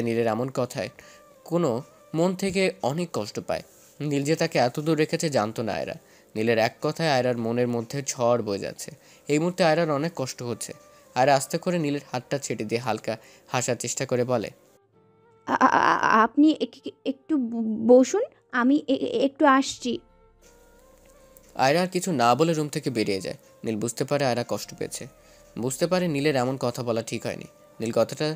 নীলের এমন কথায় কোনো মন থেকে অনেক কষ্ট পায়। নীল যে তাকে এত দূর রেখেছে জানতো না আয়রা। নীলের এক কথায় আয়রার মনের মধ্যে ঝড় বয়ে যাচ্ছে। এই মুহূর্তে আয়রার অনেক কষ্ট হচ্ছে। আয়রা আস্তে করে নীলের হাতটা ছেড়ে দিয়ে হালকা হাসার চেষ্টা করে বলে, আপনি একটু বসুন, আমি একটু আসছি। আয়রা আর কিছু না বলে রুম থেকে বেরিয়ে যায়। নীল বুঝতে পারে আয়রা কষ্ট পেয়েছে। বুঝতে পারে নীলের এমন কথা বলা ঠিক হয়নি। নীল কথাটা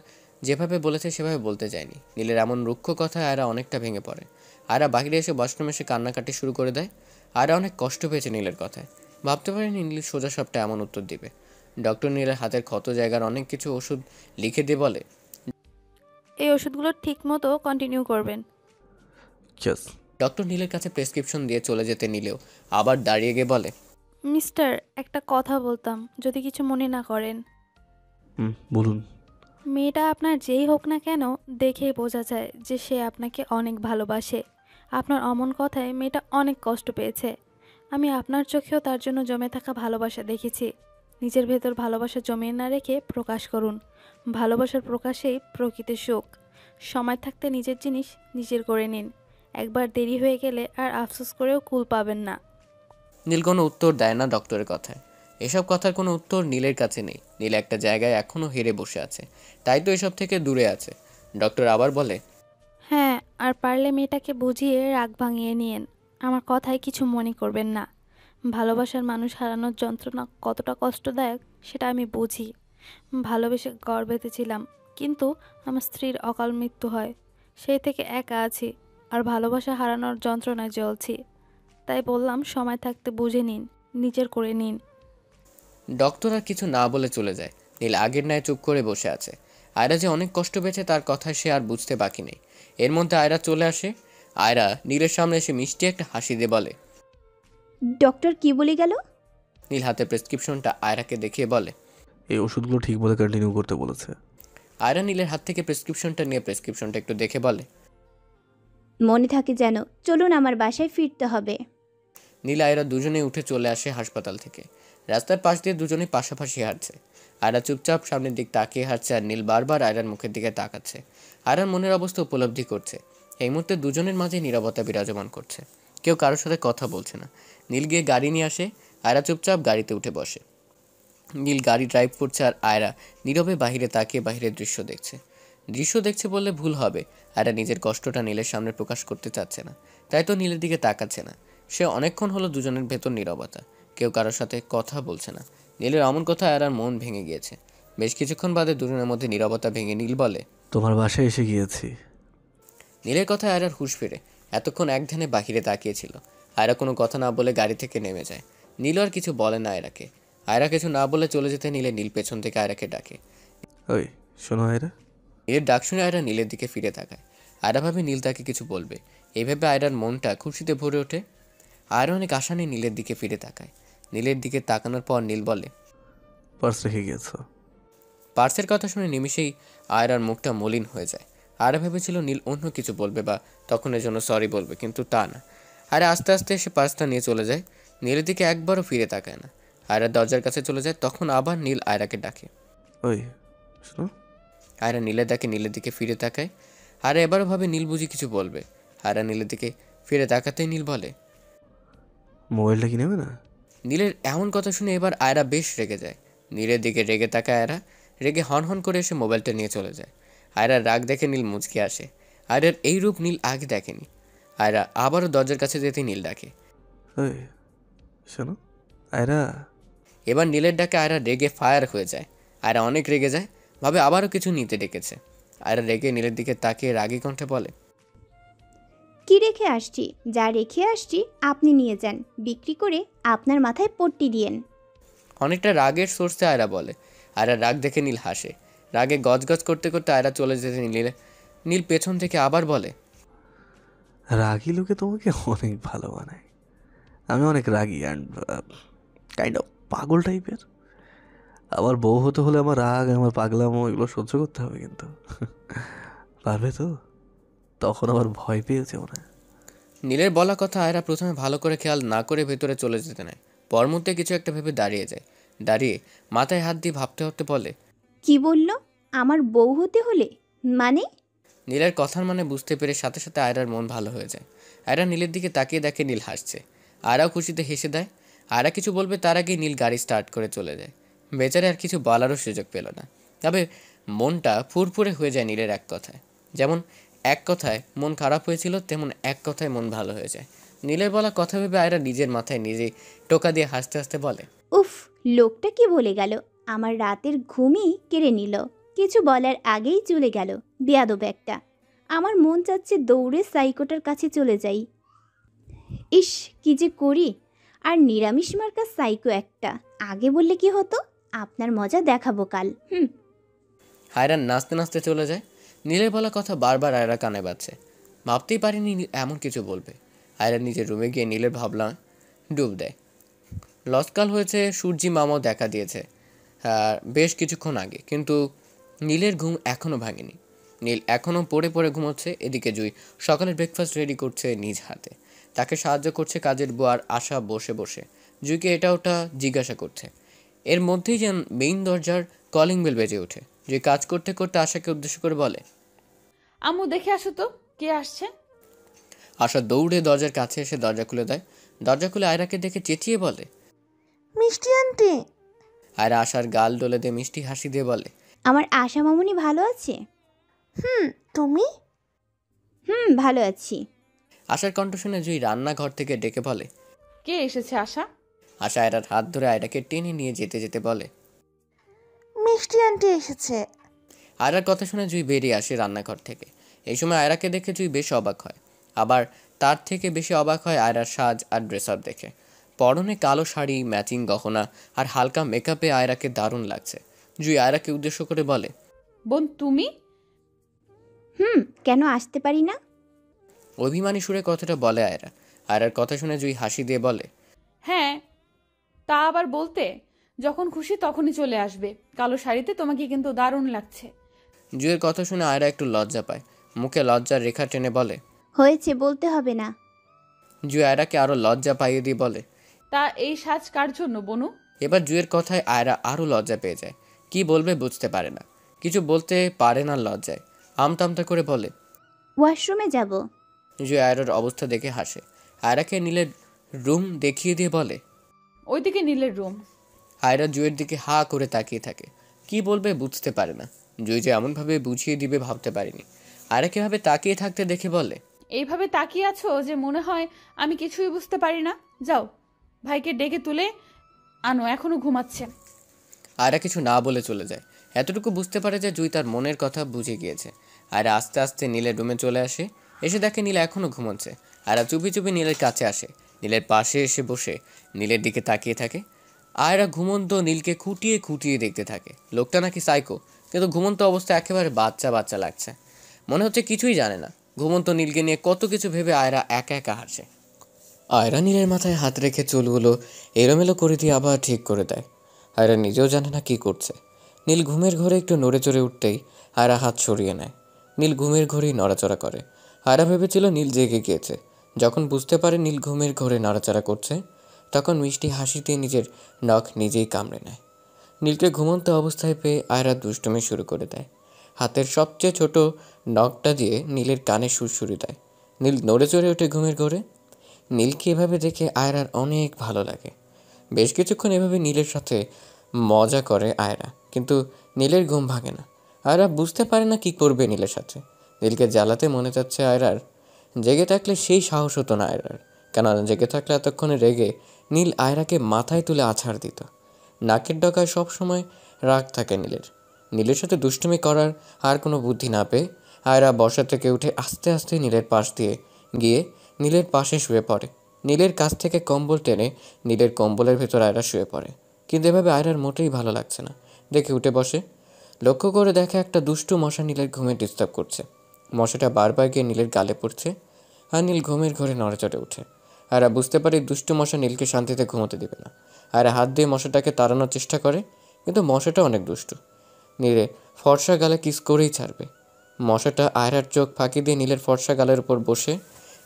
যেভাবে বলেছে সেভাবে বলতে যায়নি। নীলের এমন রুক্ষ কথায় আয়রা অনেকটা ভেঙে পড়ে। আয়রা বাইরে এসে ওয়াশরুমে এসে কান্নাকাটি শুরু করে দেয়। আয়রা অনেক কষ্ট পেয়েছে নীলের কথায়। ভাবতে পারেনি নীল সোজা সবটা এমন উত্তর দিবে। ডক্টর নীলের হাতের ক্ষত জায়গার অনেক কিছু ওষুধ লিখে দিয়ে বলে, এই ওষুধগুলো ঠিক মতো কন্টিনিউ করবেন। ইয়েস। ডক্টর নীলের কাছে প্রেসক্রিপশন দিয়ে চলে যেতে নিলেও আবার দাঁড়িয়ে গিয়ে বলে, মিস্টার, একটা কথা বলতাম যদি কিছু মনে না করেন। বলুন। মেয়েটা আপনার যেই হোক না কেন, দেখেই বোঝা যায় যে সে আপনাকে অনেক ভালোবাসে। আপনার অমন কথায় মেয়েটা অনেক কষ্ট পেয়েছে। আমি আপনার চোখেও তার জন্য জমে থাকা ভালোবাসা দেখেছি। নিজের ভেতর ভালোবাসা জমিয়ে না রেখে প্রকাশ করুন। ভালোবাসার প্রকাশেই প্রকৃতির সুখ। সময় থাকতে নিজের জিনিস নিজের করে নিন। একবার দেরি হয়ে গেলে আর আফসোস করেও কুল পাবেন না। নীল কোনো উত্তর দেয় না ডক্টরের কথায়। এসব কথার কোনো উত্তর নীলের কাছে নেই। নীল একটা জায়গায় এখনও হেরে বসে আছে, তাই তো এসব থেকে দূরে আছে। ডক্টর আবার বলে, হ্যাঁ, আর পারলে মেয়েটাকে বুঝিয়ে রাগ ভাঙিয়ে নিয়েন। আমার কথায় কিছু মনে করবেন না। ভালোবাসার মানুষ হারানোর যন্ত্রণা কতটা কষ্টদায়ক সেটা আমি বুঝি। ভালোবেসে ঘর বেঁধেছিলাম, কিন্তু আমার স্ত্রীর অকাল মৃত্যু হয়। সেই থেকে একা আছি, আর ভালোবাসা হারানোর যন্ত্রণায় জ্বলছি। তাই বললাম সময় থাকতে বুঝে নিন, নিজের করে নিন। ডক্টর আর কিছু না বলে চলে যায়। নীল আগের ন্যায় চুপ করে বসে আছে। আয়রা যে অনেক কষ্ট পেয়েছে তার কথা সে আর বুঝতে বাকি নেই। এর মধ্যে আয়রা চলে আসে। আয়রা নীলের সামনে এসে মিষ্টি একটা হাসি দিয়ে বলে, ডক্টর কি বলে গেল? নীল হাতে প্রেসক্রিপশনটা আয়রাকে দেখিয়ে বলে, এই ওষুধগুলো ঠিক মতো কন্টিনিউ করতে বলেছে। আয়রা নীলের হাত থেকে প্রেসক্রিপশনটা নিয়ে প্রেসক্রিপশনটা একটু দেখে বলে, মনে থাকে যেন। চলুন, আমার বাসায় ফিরতে হবে। নীল আয়রা দুজনেই উঠে চলে আসে হাসপাতাল থেকে। রাস্তার পাশ দিয়ে দুজনেই পাশাপাশি হাঁটছে। আয়রা চুপচাপ সামনের দিক তাকিয়ে হাঁটছে আর নীল বারবার আয়রার মুখের দিকে তাকাচ্ছে। আয়রার মনের অবস্থা উপলব্ধি করছে। এই মুহূর্তে দুজনের মাঝে নীরবতা বিরাজমান করছে। কেউ কারোর সাথে কথা বলছে না। নীল গিয়ে গাড়ি নিয়ে আসে। আয়রা চুপচাপ গাড়িতে উঠে বসে। নীল গাড়ি ড্রাইভ করছে আর আয়রা নীরবে বাহিরে তাকিয়ে বাহিরের দৃশ্য দেখছে। দৃশ্য দেখছে বললে ভুল হবে। আয়রা নিজের কষ্টটা নীলের সামনে প্রকাশ করতে চাচ্ছে না, তাই তো নীলের দিকে তাকাচ্ছে না। সে অনেকক্ষণ হলো দুজনের ভেতর নীরবতা। কেউ কারোর সাথে কথা বলছে না। নীলের অমন কথা আয়রার মন ভেঙে গিয়েছে। বেশ কিছুক্ষণ বাদে দুজনের মধ্যে নীরবতা ভেঙে নীল বলে, তোমার বাসায় এসে গিয়েছি। নীলের কথায় আয়রার হুঁশ ফিরে। এতক্ষণ এক ধ্যানে বাহিরে তাকিয়েছিল। আয়রা কোনো কথা না বলে গাড়ি থেকে নেমে যায়। নীল আর কিছু বলে না আয়রাকে। আয়রা কিছু না বলে চলে যেতে নিলে নীল পেছন থেকে আয়রাকে ডাকে। ওই শোনো আয়রা। নীলের ডাক শুনে আয়রা নীলের দিকে ফিরে তাকায়। আয়রা ভাবে নীল তাকে কিছু বলবে। এইভাবে আয়রার মনটা খুশিতে ভরে ওঠে। আয়রা অনেক আশা নিয়ে নীলের দিকে ফিরে তাকায়। নীলের দিকে তাকানোর পর নীল বলে, পার্স রেখে গিয়েছো। পার্সের কথা শুনে নিমিষেই আয়রার মুখটা মলিন হয়ে যায়। আয়রা ভেবেছিল নীল অন্য কিছু বলবে বা তখন এর জন্য সরি বলবে, কিন্তু তা না। আয়রা আস্তে আস্তে এসে পার্সটা নিয়ে চলে যায়। নীলের দিকে একবারও ফিরে তাকায় না। আয়রা দরজার কাছে চলে যায়, তখন আবার নীল আয়রাকে ডাকে। ওই শোনো। আয়রা নীলের ডাকে নীলের দিকে ফিরে তাকায়। আয়রা এবারও ভাবে নীল বুঝি কিছু বলবে। আয়রা নীলের দিকে ফিরে তাকাতেই নীল বলে, মোবাইলটা কি নেবে না? নীলের এমন কথা শুনে এবার আয়রা বেশ রেগে যায়। নীলের দিকে রেগে তাকায় আয়রা। রেগে হনহন করে এসে মোবাইলটা নিয়ে চলে যায়। আয়রার রাগ দেখে নীল মুচকে আসে। আয়রার এই রূপ নীল আগে দেখেনি। আয়রা আবারও দরজার কাছে যেতে নীল ডাকে। ওই শোনো আয়রা। এবার নীলের ডাকে আয়রা রেগে ফায়ার হয়ে যায়। আয়রা অনেক রেগে যায়, ভাবে আবারও কিছু নিতে ডেকেছে। আয়রা রেগে নীলের দিকে তাকিয়ে রাগী কণ্ঠে বলে, কি রেখে আসছি? যা রেখে আসছি আপনি নিয়ে যান, বিক্রি করে আপনার মাথায় পট্টি দিয়েন। অনেকটা রাগের সোর্সে আয়রা বলে। আয়রা রাগ দেখে নীল হাসে। রাগে গজগজ করতে করতে আয়রা চলে যেতে নীল নীল পেছন থেকে আবার বলে, রাগী লোকে তোমাকে অনেক ভালো বানায়। আমি অনেক রাগী অ্যান্ড কাইন্ড অফ পাগল টাইপের। আমার বউ হতে হলে আমার রাগ, আমার পাগলামো এগুলো সহ্য করতে হবে, কিন্তু পারবে তো? তখন আবার ভয় পেয়েছে মনে হয়। নীলের বলা কথা আয়রা প্রথমে ভালো করে খেয়াল না করে ভেতরে চলে যেতে নেয়। পর মুহূর্তে কিছু একটা ভেবে দাঁড়িয়ে যায়। দাঁড়িয়ে মাথায় হাত দিয়ে ভাবতে ভাবতে বলে, কি বলল? আমার বউ হতে হলে? মানে? নীলের কথার মানে বুঝতে পেরে সাথে সাথে আয়রার মন ভালো হয়ে যায়। আয়রা নীলের দিকে তাকিয়ে দেখে নীল হাসছে। আয়রাও খুশিতে হেসে দেয়। আয়রা কিছু বলবে তার আগেই নীল গাড়ি স্টার্ট করে চলে যায়। বেচারে আর কিছু বলারও সুযোগ পেল না। তবে মনটা ফুরফুরে হয়ে যায় নীলের এক কথায়। যেমন এক কথায় মন খারাপ হয়েছিল, তেমন এক কথায় মন ভালো হয়ে যায়। নীলের বলা কথা ভেবে আয়রা নিজের মাথায় নিজেই টোকা দিয়ে হাসতে হাসতে বলে, উফ, লোকটা কি বলে গেল, আমার রাতের ঘুমই কেড়ে নিল। কিছু বলার আগেই চলে গেল, বেয়াদব একটা। আমার মন চাচ্ছে দৌড়ে সাইকোটার কাছে চলে যাই। ইস, কি যে করি। আর নিরামিষ মার্কা সাইকো একটা, আগে বললে কি হতো? আপনার মজা দেখাবো কাল। আয়রা নাচতে নাচতে চলে যায়। নীলের বলা কথা বারবার আয়রা কানে বাজছে। ভাবতেই পারিনি নীল এমন কিছু বলবে। আয়রা নিজের রুমে গিয়ে নীলের ভাবনা ডুব দেয়। লসকাল হয়েছে, সূর্যি মামাও দেখা দিয়েছে বেশ কিছুক্ষণ আগে, কিন্তু নীলের ঘুম এখনও ভাঙেনি। নীল এখনও পড়ে পড়ে ঘুমোচ্ছে। এদিকে জুই সকালের ব্রেকফাস্ট রেডি করছে নিজ হাতে। তাকে সাহায্য করছে কাজের বুয়ার আশা বসে বসে জুইকে এটা ওটা জিজ্ঞাসা করছে। এর মধ্যেই যেন মেইন দরজার কলিং বেল বেজে ওঠে। জুই কাজ করতে করতে আশাকে উদ্দেশ্য করে বলে, আম্মু দেখে আসো তো কে আসছে। আশা দৌড়ে দরজার কাছে এসে দরজা খুলে দেয়। দরজা খুলে আয়রাকে দেখে চেঁচিয়ে বলে, মিষ্টি আন্টি। আয়রা আশার গাল ডলে দিয়ে মিষ্টি হাসি দিয়ে বলে, আমার আশা মামুনি ভালো আছে? তুমি? ভালো আছি। আশার কণ্ঠ শুনে জুই রান্নাঘর থেকে ডেকে বলে, কে এসেছে আশা? আশা আয়রার হাত ধরে আয়রাকে টেনে নিয়ে যেতে যেতে বলে, মিষ্টি আন্টি এসেছে। আয়রার কথা শুনে জুই বেরিয়ে আসে রান্নাঘর থেকে। এই সময় আয়রাকে দেখে জুই বেশ অবাক হয়। আবার তার থেকে বেশি অবাক হয় আয়রার সাজ আর ড্রেস আপ দেখে। পরনে কালো শাড়ি, ম্যাচিং গহনা আর হালকা মেকআপে আয়রাকে দারুণ লাগছে। জুই আয়রাকে উদ্দেশ্য করে বলে, বোন তুমি? কেন আসতে পারি না? অভিমানী সুরে কথাটা বলে আয়রা। আয়রার কথা শুনে জুই হাসি দিয়ে বলে, হ্যাঁ, তা আবার বলতে, যখন খুশি তখনই চলে আসবে। কালো শাড়িতে তোমাকে কিন্তু দারুণ লাগছে। জুইয়ের কথা শুনে আয়রা একটু লজ্জা পায়। মুখে লজ্জার রেখা টেনে বলে, হয়েছে, বলতে হবে না। জুই আয়রাকে আরও লজ্জা পাইয়ে দিয়ে বলে, তা এই সাজ কার জন্য বনু? এবার জুইয়ের কথায় আয়রা আরও লজ্জা পেয়ে যায়। কি বলবে বুঝতে পারে না, কিছু বলতে পারে না লজ্জায়। আমতামতা করে বলে, ওয়াশরুমে যাব। জুই আয়রার অবস্থা দেখে হাসে। আয়রাকে নীলের রুম দেখিয়ে দিয়ে বলে, ওইদিকে নীলের রুম। আয়রা জুইয়ের দিকে হা করে তাকিয়ে থাকে। কি বলবে বুঝতে পারে না। জুই যে এমনভাবে বুঝিয়ে দিবে ভাবতে পারিনি। আয়রা কিভাবে তাকিয়ে থাকতে দেখে বলে, এইভাবে তাকিয়ে আছো যে মনে হয় আমি কিছুই বুঝতে পারি না। যাও, ভাইকে ডেকে তুলে আনো, এখনো ঘুমাচ্ছে। আয়রা কিছু না বলে চলে যায়। এতটুকু বুঝতে পারে যে জুই তার মনের কথা বুঝে গিয়েছে। আয়রা আস্তে আস্তে নীলের রুমে চলে আসে। এসে দেখে নীল এখনও ঘুমোচ্ছে। আয়রা চুপি চুপি নীলের কাছে আসে। নীলের পাশে এসে বসে নীলের দিকে তাকিয়ে থাকে। আয়রা ঘুমন্ত নীলকে খুঁটিয়ে খুঁটিয়ে দেখতে থাকে। লোকটা নাকি সাইকো, কিন্তু ঘুমন্ত অবস্থায় একেবারে বাচ্চা বাচ্চা লাগছে। মনে হচ্ছে কিছুই জানে না। ঘুমন্ত নীলকে নিয়ে কত কিছু ভেবে আয়রা একা একা হাসে। আয়রা নীলের মাথায় হাত রেখে চুলগুলো এলোমেলো করে দিয়ে আবার ঠিক করে দেয়। আয়রা নিজেও জানে না কী করছে। নীল ঘুমের ঘরে একটু নড়ে চড়ে উঠতেই আয়রা হাত সরিয়ে নেয়। নীল ঘুমের ঘরেই নড়াচড়া করে। আয়রা ভেবেছিল নীল জেগে গিয়েছে। যখন বুঝতে পারে নীল ঘুমের ঘরে নড়াচড়া করছে, তখন মিষ্টি হাসি দিয়ে নিজের নখ নিজেই কামড়ে নেয়। নীলকে ঘুমন্ত অবস্থায় পেয়ে আয়রা দুষ্টুমি শুরু করে দেয়। হাতের সবচেয়ে ছোট নখটা দিয়ে নীলের কানে সুরসুরি দেয়। নীল নড়ে চড়ে ওঠে ঘুমের ঘরে। নীলকে এভাবে দেখে আয়রার অনেক ভালো লাগে। বেশ কিছুক্ষণ এভাবে নীলের সাথে মজা করে আয়রা, কিন্তু নীলের ঘুম ভাঙে না। আয়রা বুঝতে পারে না কি করবে নীলের সাথে। নীলকে জ্বালাতে মনে চাচ্ছে আয়রার। জেগে থাকলে সেই সাহস হতো না আয়রার, কেননা জেগে থাকলে এতক্ষণে রেগে নীল আয়রাকে মাথায় তুলে আছাড় দিত। নাকের ডগায় সবসময় রাগ থাকে নীলের। নীলের সাথে দুষ্টুমি করার আর কোনো বুদ্ধি না পেয়ে আয়রা বসা থেকে উঠে আস্তে আস্তে নীলের পাশ দিয়ে গিয়ে নীলের পাশে শুয়ে পড়ে। নীলের কাছ থেকে কম্বল টেনে নীলের কম্বলের ভেতর আয়রা শুয়ে পড়ে। কিন্তু এভাবে আয়রার মোটেই ভালো লাগছে না। দেখে উঠে বসে। লক্ষ্য করে দেখে একটা দুষ্টু মশা নীলের ঘুমে ডিস্টার্ব করছে। মশাটা বারবার গিয়ে নীলের গালে পড়ছে আর নীল ঘুমের ঘরে নড়াচড়ে ওঠে। আয়রা বুঝতে পারে দুষ্টু মশা নীলকে শান্তিতে ঘুমোতে দেবে না। আয়রা হাত দিয়ে মশাটাকে তাড়ানোর চেষ্টা করে, কিন্তু মশাটা অনেক দুষ্টু। নীলে ফর্সা গালে কিস করেই ছাড়বে। মশাটা আয়রার চোখ ফাঁকি দিয়ে নীলের ফর্সা গালের উপর বসে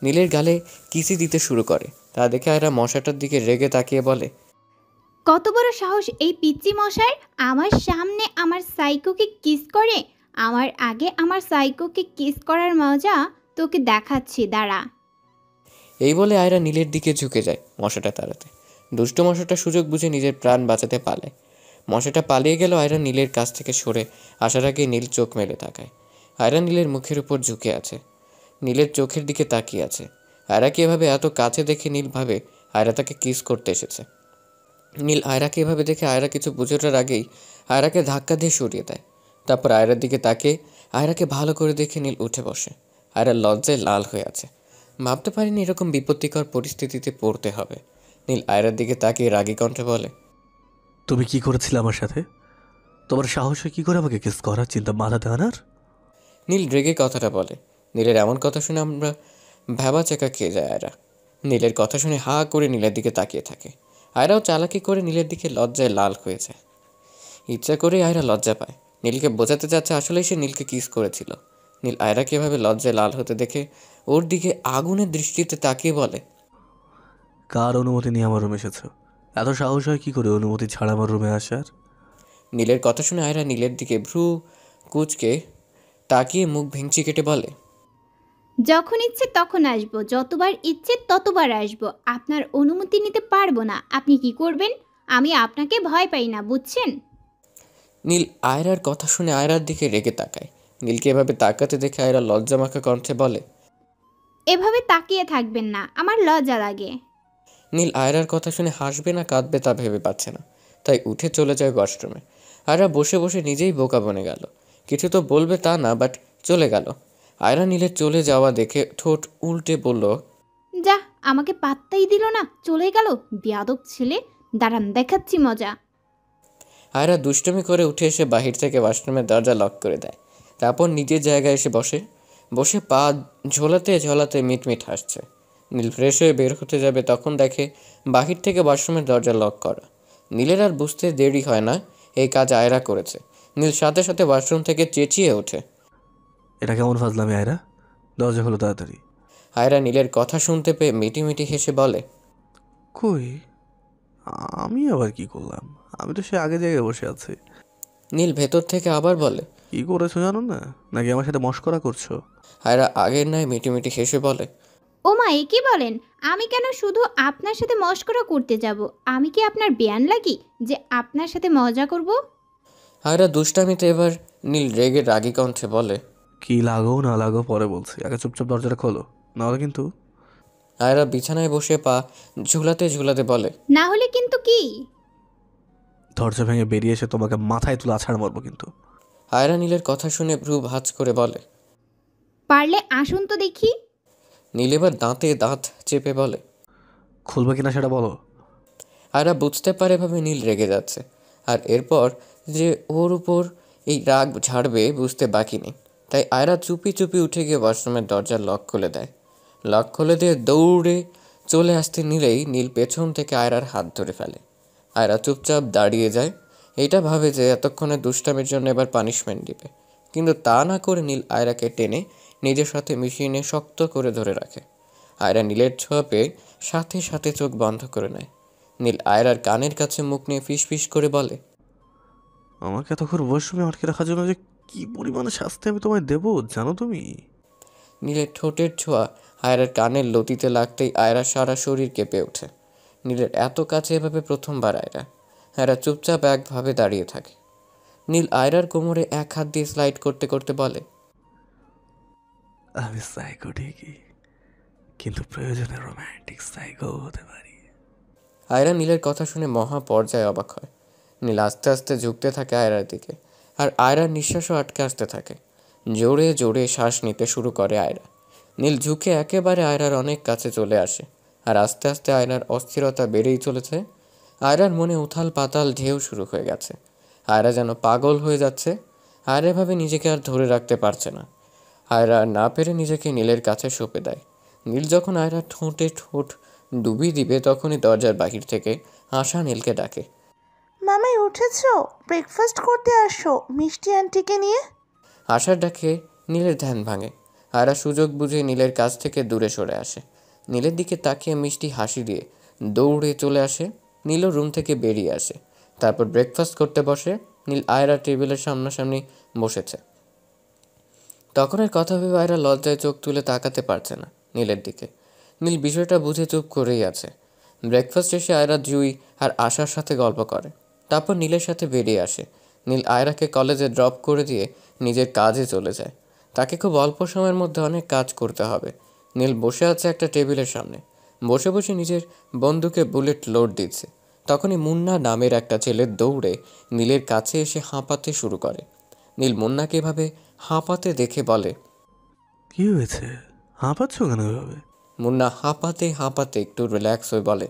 নীলের গালে কিসি দিতে শুরু করে। তা দেখে আয়রা মশাটার দিকে রেগে তাকিয়ে বলে, কত বড় সাহস এই পিচ্চি মশার, আমার সামনে আমার সাইকোকে কিস করে! আমার আগে আমার সাইকোকে কিস করার মজা তোকে দেখাচ্ছি, দাঁড়া। এই বলে আয়রা নীলের দিকে ঝুঁকে যায় মশাটা তাড়াতে। দুষ্ট মশাটা সুযোগ বুঝে নিজের প্রাণ বাঁচাতে পালায়। মশাটা পালিয়ে গেল আয়রা নীলের কাছ থেকে সরে আসার আগে নীল চোখ মেলে তাকায়। আয়রা নীলের মুখের উপর ঝুঁকে আছে, নীলের চোখের দিকে তাকিয়ে আছে। আয়রাকে এভাবে এত কাছে দেখে নীল ভাবে আয়রা তাকে কিস করতে এসেছে। নীল আয়রাকে এভাবে দেখে আয়রা কিছু বুঝোটার আগেই আয়রাকে ধাক্কা দিয়ে সরিয়ে দেয়। তারপর আয়রার দিকে তাকিয়ে আয়রাকে ভালো করে দেখে নীল উঠে বসে। আয়রা লজ্জায় লাল হয়ে আছে। ভাবতে পারিনি এরকম বিপত্তিকর পরিস্থিতিতে পড়তে হবে। নীল আয়রার দিকে তাকিয়ে রাগী কণ্ঠে বলে, তুমি কি করেছিলে আমার সাথে? তোমার সাহস হয় কি করে আমাকে কিস করার চিন্তা মাথাতে আনার? নীল রেগে কথাটা বলে। নীলের এমন কথা শুনে আমরা ভ্যাবা চেকা খেয়ে যায় আয়রা। নীলের কথা শুনে হা করে নীলের দিকে তাকিয়ে থাকে। আয়রাও চালাকি করে নীলের দিকে লজ্জায় লাল হয়ে যায়। ইচ্ছা করে আয়রা লজ্জা পায়। নীলকে বোঝাতে চাচ্ছে আসলেই সে নীলকে কিস করেছিল। নীল আয়রাকে এভাবে লজ্জায় লাল হতে দেখে ওর দিকে আগুনের দৃষ্টিতে তাকিয়ে বলে, কার অনুমতি নিয়ে আমার রুমে এসেছো? এত সাহস হয় কি করে অনুমতি ছাড়া আমার রুমে আসার? নীলের কথা শুনে আয়রা নীলের দিকে ভ্রু কুচকে তাকিয়ে মুখ ভেঙচি কেটে বলে, যখন ইচ্ছে তখন আসবো, যতবার ইচ্ছে ততবার আসবো। আপনার অনুমতি নিতে পারবো না। আপনি কি করবেন? আমি আপনাকে ভয় পাই না, বুঝছেন? নীল আয়রার কথা শুনে আয়রার দিকে রেগে তাকায়। নীলকে এভাবে তাকাতে দেখে আয়রা লজ্জামাখা কণ্ঠে বলে, এভাবে তাকিয়ে থাকবেন না, আমার লজ্জা লাগে। নীল আয়রার কথা শুনে হাসবে না কাঁদবে তা ভেবে পাচ্ছে না, তাই উঠে চলে যায় ওয়াশরুমে। আয়রা বসে বসে নিজেই বোকা বনে গেল। কিছু তো বলবে তা না, বাট চলে গেল। আয়রা নীলের চলে যাওয়া দেখে ঠোঁট উল্টে বলল, যা, আমাকে পাত্তাই দিল না, চলে গেল বেয়াদব ছেলে। দাঁড়ান, দেখাচ্ছি মজা। আয়রা দুষ্টুমি করে উঠে এসে বাহির থেকে ওয়াশরুমের দরজা লক করে দেয়। তারপর নিজের জায়গায় এসে বসে বসে পা ঝোলাতে ঝোলাতে মিটমিট হাসছে। নীল ফ্রেশ হয়ে বের হতে যাবে তখন দেখে বাহির থেকে ওয়াশরুমের দরজা লক করা। নীলের আর বুঝতে দেরি হয় না এই কাজ আয়রা করেছে। নীল সাথে সাথে ওয়াশরুম থেকে চেঁচিয়ে ওঠে, এটা কেমন ফাজলামি আয়রা? দরজা হলো তাড়াতাড়ি। আয়রা নীলের কথা শুনতে পেয়ে মিটিমিটি হেসে বলে, কই, আমি আবার কি করলাম? আমি তো সে আগে জায়গায় বসে আছি। নীল ভেতর থেকে আবার বলে, কি করেছো জানো না? নাকি আমার সাথে মশকরা করছো? আয়রা আগের নয় মিটিমিটি হেসে বলে, ও মা, এ কি বলেন? আমি কেন শুধু আপনার সাথে মশকরা করতে যাব? আমি কি আপনার বেয়ান লাগি যে আপনার সাথে মজা করব? আয়রা দুষ্টামিতে এবার নীল রেগে রাগী কণ্ঠে বলে, কি লাগো না লাগো পরে বলছি, আগে চুপচাপ দরজাটা খোলো, নাহলে কিন্তু। আয়রা বিছানায় বসে পা ঝুলাতে ঝুলাতে বলে, না হলে কিন্তু কি? দরজা ভেঙে বেরিয়ে এসে তোমাকে মাথায় তুলে আছাড় মারবো কিন্তু। আয়রা নীলের কথা শুনে ভ্রু ভাঁজ করে বলে, পারলে আসুন তো দেখি। নীল এবার দাঁতে দাঁত চেপে বলে, খুলবে কিনা সেটা বলো। আয়রা বুঝতে পারে ভাবে নীল রেগে যাচ্ছে, আর এরপর যে ওর উপর এই রাগ ঝাড়বে বুঝতে বাকি নেই। তাই আয়রা চুপি চুপি উঠে গিয়ে ওয়াশরুমের দরজা লক খুলে দেয়। লক খুলে দিয়ে দৌড়ে চলে আসতে নিলেই নীল পেছন থেকে আয়রার হাত ধরে ফেলে। আয়রা চুপচাপ দাঁড়িয়ে যায়। এটা ভাবে যে এতক্ষণে দুষ্টামির জন্য এবার পানিশমেন্ট দিবে, কিন্তু তা না করে নীল আয়রাকে টেনে নিজের সাথে মিশিয়ে নিয়ে শক্ত করে ধরে রাখে। আয়রা নীলের ছোঁয়া পেয়ে সাথে সাথে চোখ বন্ধ করে নেয়। নীল আয়রার কানের কাছে মুখ নিয়ে ফিস ফিস করে বলে, আমাকে এতক্ষণ ওয়াশরুমে আটকে রাখার জন্য যে কি পরিমাণে শাস্তি আমি তোমায় দেবো জানো তুমি? নীলের ঠোঁটের ছোঁয়া আয়রার কানের লতিতে লাগতেই আয়রা সারা শরীর কেঁপে ওঠে। নীলের এত কাছে এভাবে প্রথমবার আয়রা। আয়রা চুপচাপ একভাবে দাঁড়িয়ে থাকে। নীল আয়রার কোমরে এক হাত দিয়ে স্লাইড করতে করতে বলে, আমি সাইকো ঠিকই, কিন্তু প্রয়োজনে রোম্যান্টিক সাইকো হতে পারি। আয়রা নীলের কথা শুনে মহা পর্যায়ে অবাক হয়। নীল আস্তে আস্তে ঝুঁকতে থাকে আয়রার দিকে, আর আয়রার নিঃশ্বাসও আটকে আসতে থাকে। জোরে জোরে শ্বাস নিতে শুরু করে আয়রা। নীল ঝুঁকে একেবারে আয়রার অনেক কাছে চলে আসে, আর আস্তে আস্তে আয়রার অস্থিরতা বেড়েই চলেছে। আয়রার মনে উথাল পাতাল ঢেউ শুরু হয়ে গেছে। আয়রা যেন পাগল হয়ে যাচ্ছে। আয়রা এভাবে নিজেকে আর ধরে রাখতে পারছে না। আয়রা না পেরে নিজেকে নীলের কাছে সঁপে দেয়। নীল যখন আয়রা ঠোঁটে ঠোঁট ডুবিয়ে দিবে তখনই দরজার বাহির থেকে আশা নীলকে ডাকে। মামাই উঠেছো? ব্রেকফাস্ট করতে আসো মিষ্টি আন্টিকে নিয়ে। আশার ডাকে নীলের ধ্যান ভাঙে। আয়রা সুযোগ বুঝে নীলের কাছ থেকে দূরে সরে আসে। নীলের দিকে তাকিয়ে মিষ্টি হাসি দিয়ে দৌড়ে চলে আসে। নীলও রুম থেকে বেরিয়ে আসে। তারপর ব্রেকফাস্ট করতে বসে। নীল আয়রা টেবিলের সামনাসামনি বসেছে। তখন আর কথা ভেবে আয়রা লজ্জায় চোখ তুলে তাকাতে পারছে না নীলের দিকে। নীল বিষয়টা বুঝে চুপ করেই আছে। ব্রেকফাস্ট এসে আয়রা জুই আর আশার সাথে গল্প করে, তারপর নীলের সাথে বেরিয়ে আসে। নীল আয়রাকে কলেজে ড্রপ করে দিয়ে নিজের কাজে চলে যায়। তাকে খুব অল্প সময়ের মধ্যে অনেক কাজ করতে হবে। নীল বসে আছে একটা টেবিলের সামনে, বসে বসে নিজের বন্দুকে বুলেট লোড দিচ্ছে। তখনই মুন্না নামের একটা ছেলে দৌড়ে নীলের কাছে এসে হাঁপাতে শুরু করে। নীল মুন্নাকে এভাবে হাঁপাতে দেখে বলে, কি হয়েছে, হাঁপাচ্ছ কেন এভাবে? মুন্না হাঁপাতে হাঁপাতে একটু রিল্যাক্স হয়ে বলে।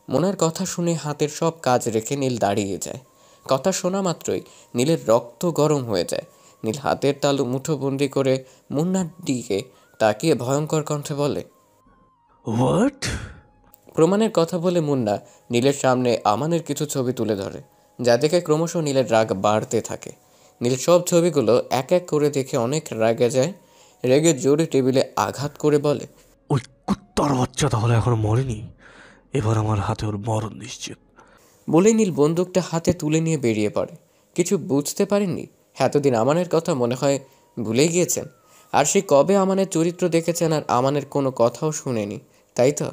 মুন্নার কথা শুনে হাতের সব কাজ রেখে নীল দাঁড়িয়ে যায়। কথা শোনা মাত্রই নীলের রক্ত গরম হয়ে যায়। নীল হাতের তালু মুঠোবন্দি করে মুন্নার দিকে তাকিয়ে ভয়ঙ্কর কণ্ঠে বলে, হোয়াট? প্রমাণের কথা বলে মুন্না নীলের সামনে আমানের কিছু ছবি তুলে ধরে, যা দেখে ক্রমশ নীলের রাগ বাড়তে থাকে। নীল সব ছবিগুলো এক এক করে দেখে অনেক রেগে যায়। রেগে জোরে টেবিলে আঘাত করে বলে, ওই কুত্তার বাচ্চা তাহলে এখনো মরেনি, এবার আমার হাতে ওর মরণ নিশ্চিত। বলেই নীল বন্দুকটা হাতে তুলে নিয়ে বেরিয়ে পড়ে। কিছু বুঝতে পারেননি, এতদিন আমানের কথা মনে হয় ভুলে গিয়েছেন। আর সে কবে আমানের চরিত্র দেখেছেন আর আমানের কোনো কথাও শুনেনি, তাই তো?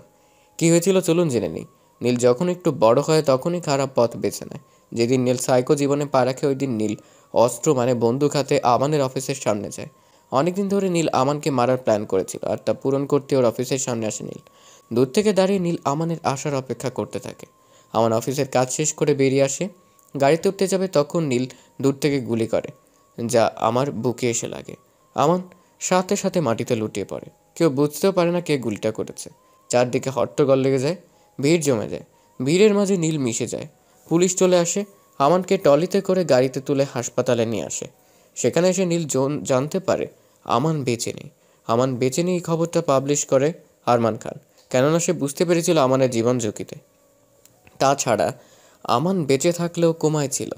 কী হয়েছিল চলুন জেনে নিই। নীল যখন একটু বড় হয় তখনই খারাপ পথ বেছে নেয়। যেদিন নীল সাইকো জীবনে পা রাখে ওই দিন নীল অস্ত্র মানে বন্দুক হাতে আমানের অফিসের সামনে যায়। অনেকদিন ধরে নীল আমানকে মারার প্ল্যান করেছিল, আর তা পূরণ করতে ওর অফিসের সামনে আসে নীল। দূর থেকে দাঁড়িয়ে নীল আমানের আসার অপেক্ষা করতে থাকে। আমান অফিসের কাজ শেষ করে বেরিয়ে আসে, গাড়িতে উঠতে যাবে তখন নীল দূর থেকে গুলি করে, যা আমার বুকে এসে লাগে। আমান সাথে সাথে মাটিতে লুটিয়ে পড়ে। কেউ বুঝতেও পারে না কে গুলিটা করেছে। চারদিকে হট্টগোল লেগে যায়, ভিড় জমে যায়। ভিড়ের মাঝে নীল মিশে যায়। পুলিশ চলে আসে, আমানকে টলিতে করে গাড়িতে তুলে হাসপাতালে নিয়ে আসে। সেখানে এসে নীল জানতে পারে আমান বেঁচে নেই। আমান বেঁচে নেই এই খবরটা পাবলিশ করে আরমান খান, কেননা সে বুঝতে পেরেছিল আমানের জীবন ঝুঁকিতে। তাছাড়া আমান বেঁচে থাকলেও কোমায় ছিল,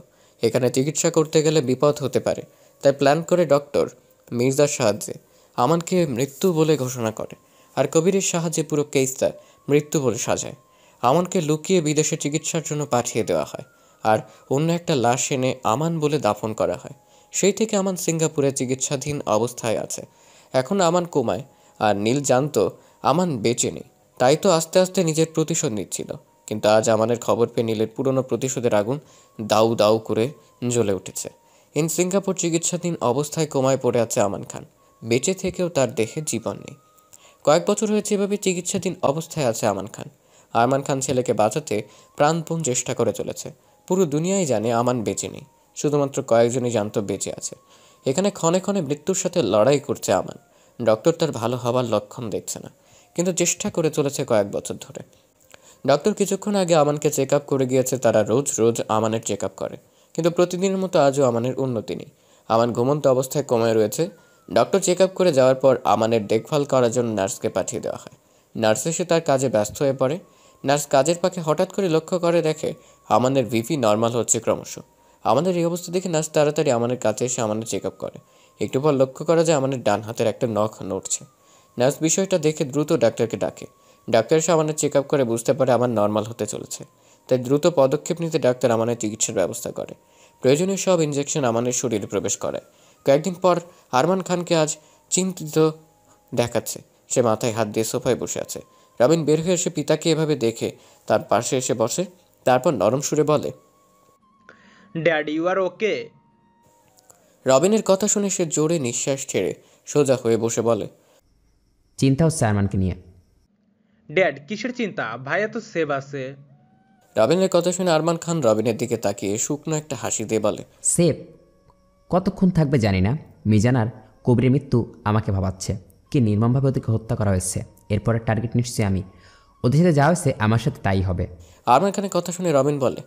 এখানে চিকিৎসা করতে গেলে বিপদ হতে পারে। তাই প্ল্যান করে ডক্টর মির্জার সাহায্যে আমানকে মৃত্যু বলে ঘোষণা করে, আর কবিরের সাহায্যে পুরো কেসটা মৃত্যু বলে সাজায়। আমানকে লুকিয়ে বিদেশে চিকিৎসার জন্য পাঠিয়ে দেওয়া হয়, আর অন্য একটা লাশ এনে আমান বলে দাফন করা হয়। সেই থেকে আমান সিঙ্গাপুরে চিকিৎসাধীন অবস্থায় আছে। এখন আমান কোমায়, আর নীল জানতো আমান বেঁচে নেই, তাই তো আস্তে আস্তে নিজের প্রতিশোধ নিচ্ছিল। কিন্তু আজ আমানের খবর পেয়ে নীলের পুরনো প্রতিশোধের আগুন দাউ দাউ করে জ্বলে উঠেছে। সিঙ্গাপুর চিকিৎসাধীন অবস্থায় কোমায় পড়ে আছে আমান খান। বেঁচে থেকেও তার দেহে জীবন নেই। কয়েক বছর হয়েছে এভাবে চিকিৎসাধীন অবস্থায় আছে আমান খান। আরমান খান ছেলেকে বাঁচাতে প্রাণপণ চেষ্টা করে চলেছে। পুরো দুনিয়াই জানে আমান বেঁচে নেই, শুধুমাত্র কয়েকজনই জানতো বেঁচে আছে। এখানে ক্ষণে ক্ষণে মৃত্যুর সাথে লড়াই করছে আমান। ডক্টর তার ভালো হবার লক্ষণ দেখছে না, কিন্তু চেষ্টা করে চলেছে কয়েক বছর ধরে। ডক্টর কিছুক্ষণ আগে আমানকে চেক আপ করে গিয়েছে। তারা রোজ রোজ আমানের চেক আপ করে, কিন্তু প্রতিদিনের মতো আজও আমানের উন্নতি নেই। আমান ঘুমন্ত অবস্থায় কমায় রয়েছে। ডক্টর চেক আপ করে যাওয়ার পর আমানের দেখভাল করার জন্য নার্সকে পাঠিয়ে দেওয়া হয়। নার্স এসে তার কাজে ব্যস্ত হয়ে পড়ে। নার্স কাজের পাখে হঠাৎ করে লক্ষ্য করে দেখে আমানের ভিপি নর্মাল হচ্ছে ক্রমশ। আমাদের এই অবস্থা দেখে নার্স তাড়াতাড়ি আমানের কাছে এসে আমাদের চেক আপ করে। একটু পর লক্ষ্য করা যায় আমানের ডান হাতের একটা নখ নড়ছে। নার্স বিষয়টা দেখে দ্রুত ডাক্তারকে ডাকে। ডাক্তার এসে আমাদের চেক আপ করে বুঝতে পারে আমার নর্মাল হতে চলেছে। তাই দ্রুত পদক্ষেপ নিতে ডাক্তার আমানের চিকিৎসার ব্যবস্থা করে। প্রয়োজনীয় সব ইনজেকশন আমাদের শরীরে প্রবেশ করে। কয়েকদিন পর আরমান খানকে আজ চিন্তিত দেখাচ্ছে। সে মাথায় হাত দিয়ে সোফায় বসে আছে। রবিন বের হয়ে এসে পিতাকে এভাবে দেখে তার পাশে এসে বসে, তারপর নরম সুরে বলে, ড্যাড, ইউ আর ওকে? রবিনের কথা শুনে সে জোরে নিঃশ্বাস ছেড়ে সোজা হয়ে বসে বলে, চিন্তা হচ্ছে আরমানকে নিয়ে। ড্যাড, কিসের চিন্তা? ভাইয়া তো সেভ আছে। রবিনের কথা শুনে আরমান খান রবিনের দিকে তাকিয়ে শুকনো একটা হাসি দিয়ে বলে, সেফ কতক্ষণ থাকবে জানি না। মিজানার কবিরের মৃত্যু আমাকে ভাবাচ্ছে। কি নির্মমভাবে ওদেরকে হত্যা করা হয়েছে। এরপরের টার্গেট নিশ্চয়ই আমি। ওদের সাথে যা হয়েছে আমার সাথে তাই হবে। আরমান খানের কথা শুনে রবিন বলে,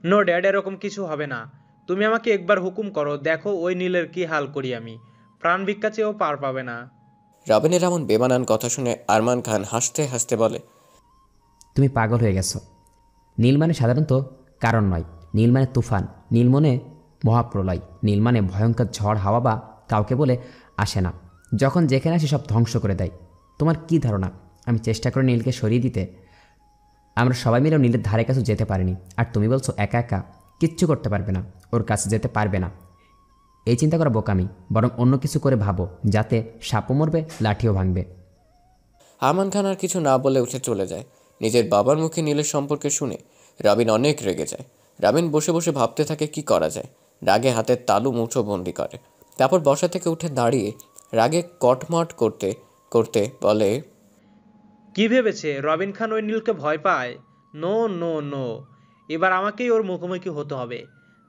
নো ড্যাড, এরকম কিছু হবে না। তুমি আমাকে একবার হুকুম করো, দেখো ওই নীলের কি হাল করি আমি। প্রাণ ভিক্ষা চেয়েও পার পাবে না। রবিনের এমন বেমানান কথা শুনে আরমান খান হাসতে হাসতে বলে, তুমি পাগল হয়ে গেছো। নীল মানে সাধারণত কারণ নয়, নীল মানে তুফান, নীল মানে মহাপ্রলয়, নীল মানে ভয়ঙ্কর ঝড় হাওয়া বা কাউকে বলে আসে না, যখন যেখানে আসে সব ধ্বংস করে দেয়। তোমার কি ধারণা আমি চেষ্টা করে নীলকে সরিয়ে দিতে? আমরা সবাই মিলেও নীলের ধারে কাছে যেতে পারিনি, আর তুমি বলছো একা একা কিচ্ছু করতে পারবে না, ওর কাছে যেতে পারবে না। এই চিন্তা করা বোকামি, বরং অন্য কিছু করে ভাবো, যাতে সাপও মরবে, লাঠিও ভাঙবে। আমান খান আর কিছু না বলে উঠে চলে যায়। নিজের বাবার মুখে নীলের সম্পর্কে শুনে রবিন অনেক রেগে যায়। রবিন বসে বসে ভাবতে থাকে কি করা যায়। রাগে হাতের তালু মুঠো বন্দি করে। তারপর বসা থেকে উঠে দাঁড়িয়ে রাগে কটমট করতে করতে বলে, কি ভেবেছে রবিন খান ওই নীলকে ভয় পায়? নো নো নো, এবার আমাকেই ওর মুখোমুখি হতে হবে,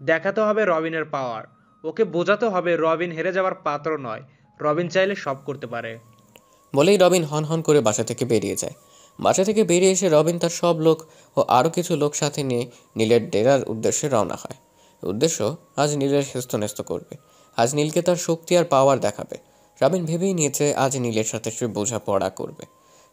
দেখাতে হবে রবিনের পাওয়ার। ওকে বোঝাতে হবে রবিন হেরে যাওয়ার পাত্র নয়, রবিন চাইলে সব করতে পারে। বলেই রবিন হন হন করে বাসা থেকে বেরিয়ে যায়। বাসা থেকে বেরিয়ে এসে রবিন তার সব লোক ও আরও কিছু লোক সাথে নিয়ে নীলের ডেরার উদ্দেশ্যে রওনা হয়। উদ্দেশ্য আজ নীলের হেস্তনেস্ত করবে। আজ নীলকে তার শক্তি আর পাওয়ার দেখাবে। রবিন ভেবেই নিয়েছে আজ নীলের সাথে সে বোঝাপড়া করবে।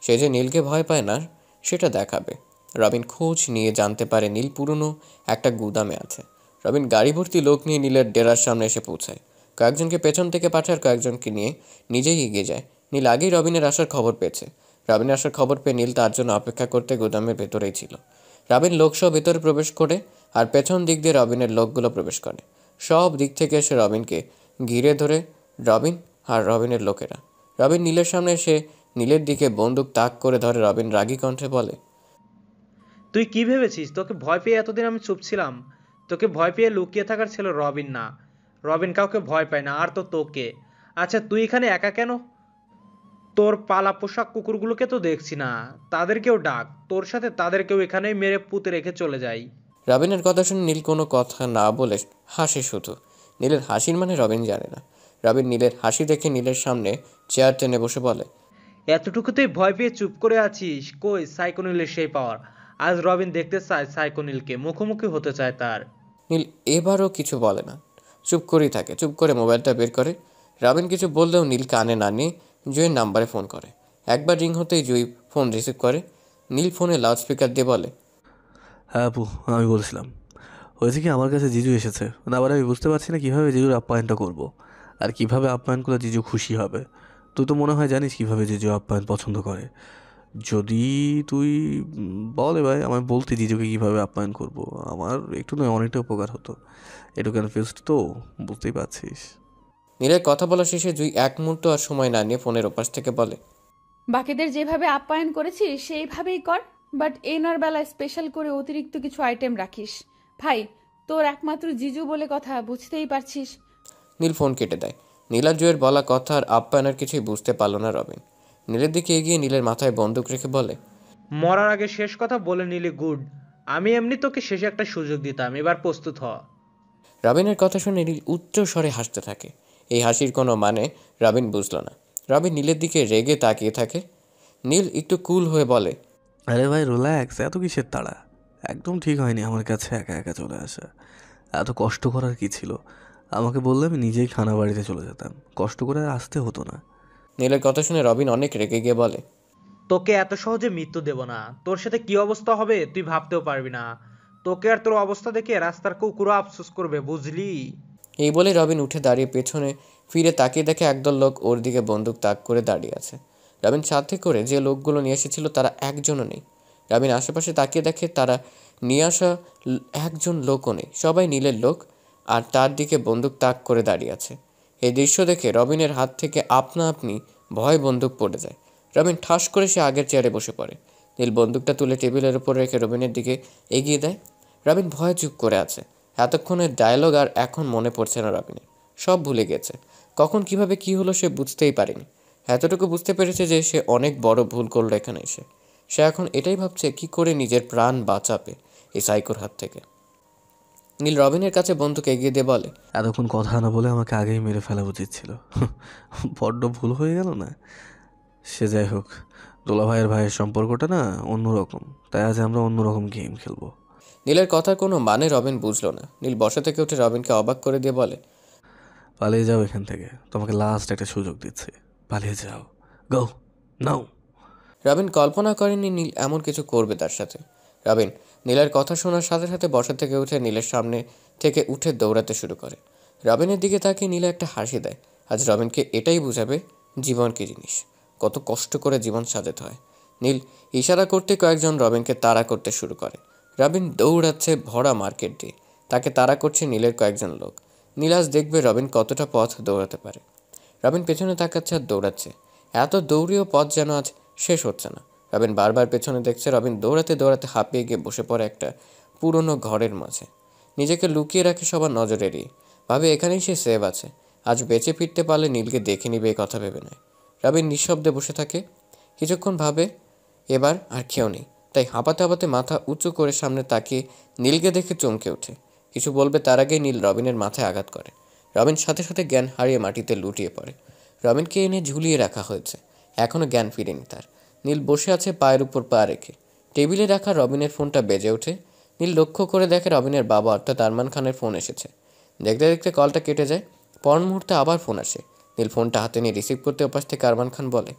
সে যে নীলকে ভয় পায় না সেটা দেখাবে। রবিন খোঁজ নিয়ে জানতে পারে নীল পুরনো একটা গুদামে আছে। রবিন গাড়ি ভর্তি লোক নিয়ে নীলের ডেরার সামনে এসে পৌঁছায়। কয়েকজনকে পেছন থেকে পাঠায়, কয়েকজনকে নিয়ে নিজেই এগিয়ে যায়। নীল আগেই রবিনের আসার খবর পেয়েছে। রবিনের আসার খবর পেয়ে নীল তার জন্য অপেক্ষা করতে গুদামের ভেতরেই ছিল। রবিন লোকসহ ভেতরে প্রবেশ করে আর পেছন দিক দিয়ে রবিনের লোকগুলো প্রবেশ করে। সব দিক থেকে এসে রবিনকে ঘিরে ধরে রবিন আর রবিনের লোকেরা। রবিন নীলের সামনে এসে নীলের দিকে বন্দুক তাক করে ধরে। রবিন রাগী কণ্ঠে বলে, তুই কি ভেবেছিস তোকে ভয় পেয়ে এতদিন আমি চুপ ছিলাম? তোকে ভয় পেয়ে লুকিয়ে থাকার ছিল রবিন না। রবিন কাউকে ভয় পায় না, আর তো তোকে। আচ্ছা তুই এখানে একা কেন? তোর পালা পোশাক কুকুরগুলোকে তো দেখছি না, তাদেরকেও ডাক, তোর সাথে তাদেরকেও এখানেই মেরে পুঁতে রেখে চলে যাই। রবিনের কথা শুনে নীল কোনো কথা না বলে হাসে শুধু। নীলের হাসির মানে রবিন জানে না। রবিন নীলের হাসি দেখে নীলের সামনে চেয়ার টেনে বসে বলে, এতটুকুতেই ভয় পেয়ে চুপ করে আছিস? কই সাইকোনিলের সেই পাওয়ার? আজ রবিন দেখতে চায় সাইকোনিলকে, মুখোমুখি হতে চায় তার। নীল এবারও কিছু বলে না, চুপ করেই থাকে। চুপ করে মোবাইলটা বের করে। রবিন কিছু বললেও নীল কানে না নিয়ে জুঁয়ের নাম্বারে ফোন করে। একবার রিং হতেই জুঁই ফোন রিসিভ করে। নীল ফোনে লাউডস্পিকার দিয়ে বলে, হ্যাঁ আপু, আমি বলছিলাম হয়েছে কি, আমার কাছে জিজু এসেছে। আবার আমি বুঝতে পারছি না কীভাবে জিজুর আপ্যায়নটা করব, আর কিভাবে আপ্যায়ন করলে জিজু খুশি হবে। তুই তো মনে হয় জানিস কীভাবে জিজু আপ্যায়ন পছন্দ করে। যদি তুই বল ভাই, আমায় বলতে জিজুকে কীভাবে আপ্যায়ন করব, আমার একটু নয় অনেকটা উপকার হতো। একটু কনফিউজড তো, বুঝতেই পারছিস। নীলের কথা বলা শেষে জুঁই এক মুহূর্ত আর সময় না নিয়ে ফোনের ওপাশ থেকে বলে, বাকিদের যেভাবে আপ্যায়ন করেছিস সেইভাবেই কর, বাট এনার বেলায় স্পেশাল করে অতিরিক্ত কিছু আইটেম রাখিস। ভাই, তোর একমাত্র জিজু বলে কথা, বুঝতেই পারছিস। নীল ফোন কেটে দেয়। নীল আর জুঁয়ের বলা কথা আর আপ্যায়নের কিছুই বুঝতে পারল না রবিন। নীলের দিকে এগিয়ে নীলের মাথায় বন্দুক রেখে বলে, মরার আগে শেষ কথা বলে নিলি গুড। আমি এমনি তোকে শেষে একটা সুযোগ দিতাম, এবার প্রস্তুত হ। রবিনের কথা শুনে নীল উচ্চ স্বরে হাসতে থাকে। এই হাসির কোনো মানে রবিন বুঝল না। রবিন নীলের দিকে রেগে তাকিয়ে থাকে। নীল একটু কুল হয়ে বলে, আরে ভাই রিল্যাক্স, এত কিসের তাড়া? একদম ঠিক হয়নি আমার কাছে একা একা চলে আসা। এত কষ্ট করার কি ছিল? আমাকে বললে আমি নিজেই খানা বাড়িতে চলে যেতাম, কষ্ট করে আর আসতে হতো না। নীলের কথা শুনে রবিন অনেক রেগে গিয়ে বলে, তোকে এত সহজে মৃত্যু দেব না। তোর সাথে কি অবস্থা হবে তুই ভাবতেও পারবি না। তোকে আর তোর অবস্থা দেখে রাস্তার কুকুরও আফসোস করবে, বুঝলি? এই বলে রবিন উঠে দাঁড়িয়ে পেছনে ফিরে তাকিয়ে দেখে একদল লোক ওর দিকে বন্দুক তাক করে দাঁড়িয়ে আছে। রবিন সাথে করে যে লোকগুলো নিয়ে এসেছিল তারা একজনও নেই। রবিন আশেপাশে তাকিয়ে দেখে তারা নিয়ে আসা একজন লোকও নেই। সবাই নীলের লোক আর তার দিকে বন্দুক তাক করে দাঁড়িয়ে আছে। এই দৃশ্য দেখে রবিনের হাত থেকে আপনা আপনি ভয় বন্দুক পড়ে যায়। রবিন ঠাস করে সে আগের চেয়ারে বসে পড়ে। নীল বন্দুকটা তুলে টেবিলের উপর রেখে রবিনের দিকে এগিয়ে দেয়। রবিন ভয়ে চুপ করে আছে। এতক্ষণের ডায়লগ আর এখন মনে পড়ছে না রবিনের। সব ভুলে গেছে। কখন কিভাবে কি হলো সে বুঝতেই পারেনি। এতটুকু বুঝতে পেরেছে যে সে অনেক বড় ভুল করলো এখানে এসে। সে এখন এটাই ভাবছে কি করে নিজের প্রাণ বাঁচাবে এই সাইকোর হাত থেকে। নীল রবিনের কাছে বন্দুক এগিয়ে দিয়ে বলে, এতক্ষণ কথা না বলে আমাকে আগেই মেরে ফেলা উচিত ছিল। বড্ড ভুল হয়ে গেল না? সে যাই হোক, দোলা ভাইয়ের সম্পর্কটা না অন্যরকম, তাই আজ আমরা অন্যরকম গেম খেলবো। নীলের কথার কোনো মানে রবিন বুঝলো না। নীল বসা থেকে উঠে রবিনকে অবাক করে দিয়ে বলে, পালিয়ে যাও এখান থেকে, তোমাকে লাস্ট একটা সুযোগ দিচ্ছি, পালিয়ে যাও, গো নাও। রবিন কল্পনা করেনি নীল এমন কিছু করবে তার সাথে। রবিন নীলের কথা শোনার সাথে সাথে বসা থেকে উঠে নীলের সামনে থেকে উঠে দৌড়াতে শুরু করে। রবিনের দিকে তাকিয়ে নীলে একটা হাসি দেয়। আজ রবিনকে এটাই বুঝাবে জীবন কী জিনিস, কত কষ্ট করে জীবন সাজাতে হয়। নীল ইশারা করতে কয়েকজন রবিনকে তাড়া করতে শুরু করে। রবিন দৌড়াচ্ছে ভরা মার্কেট দিয়ে। তাকে তাড়া করছে নীলের কয়েকজন লোক। নীল আজ দেখবে রবিন কতটা পথ দৌড়াতে পারে। রবিন পেছনে তাকাচ্ছে আর দৌড়াচ্ছে। এত দৌড়িয়েও পথ যেন আজ শেষ হচ্ছে না। রবিন বারবার পেছনে দেখছে। রবিন দৌড়াতে দৌড়াতে হাঁপিয়ে গিয়ে বসে পড়ে একটা পুরনো ঘরের মাঝে। নিজেকে লুকিয়ে রাখে সবার নজর এড়িয়ে। ভাবে এখানেই সে সেভ আছে। আজ বেঁচে ফিরতে পারলে নীলকে দেখে নিবে এই কথা ভেবে নেয়। রবিন নিঃশব্দে বসে থাকে। কিছুক্ষণ ভাবে এবার আর কেউ নেই, তাই হাঁপাতে হাঁপাতে মাথা উঁচু করে সামনে তাকিয়ে নীলকে দেখে চমকে ওঠে। কিছু বলবে তার আগেই নীল রবিনের মাথায় আঘাত করে। রবিন সাথে সাথে জ্ঞান হারিয়ে মাটিতে লুটিয়ে পড়ে। রবিনকে এনে ঝুলিয়ে রাখা হয়েছে, এখনও জ্ঞান ফিরেনি তার। নীল বসে আছে পায়ের উপর পা রেখে। টেবিলে রাখা রবিনের ফোনটা বেজে ওঠে। নীল লক্ষ্য করে দেখে রবিনের বাবা অর্থাৎ আরমান খানের ফোন এসেছে। দেখতে দেখতে কলটা কেটে যায়। পর মুহূর্তে আবার ফোন আসে। নীল ফোনটা হাতে নিয়ে রিসিভ করতে ওপাশ থেকে আরমান খান বলে,